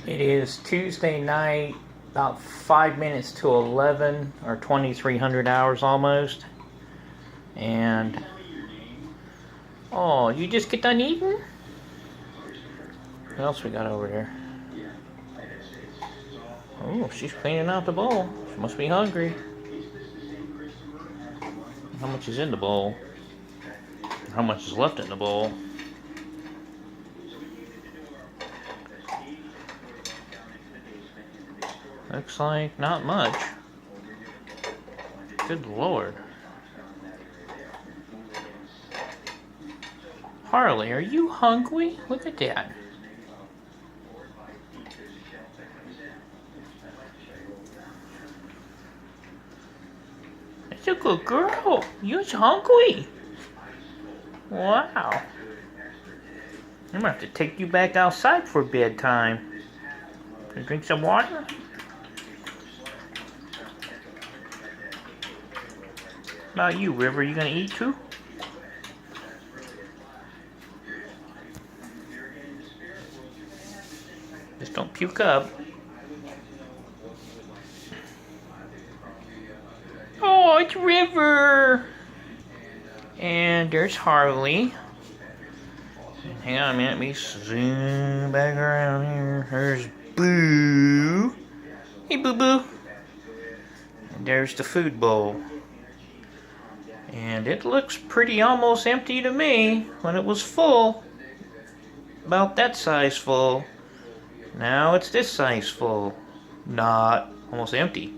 It is Tuesday night, about 5 minutes to 11, or 2300 hours almost. And, oh, you just get done eating? What else we got over there? Oh, she's cleaning out the bowl. She must be hungry. How much is in the bowl? How much is left in the bowl? Looks like not much. Good Lord. Harley, are you hungry? Look at that. It's a good girl. You're hungry. Wow. I'm gonna have to take you back outside for bedtime. Can you drink some water? About you, River, you gonna eat too? Just don't puke up. Oh, it's River! And there's Harley. Hang on a minute, let me zoom back around here. There's Boo. Hey, Boo Boo. And there's the food bowl. And it looks pretty almost empty to me when it was full. About that size full. Now it's this size full. Not almost empty.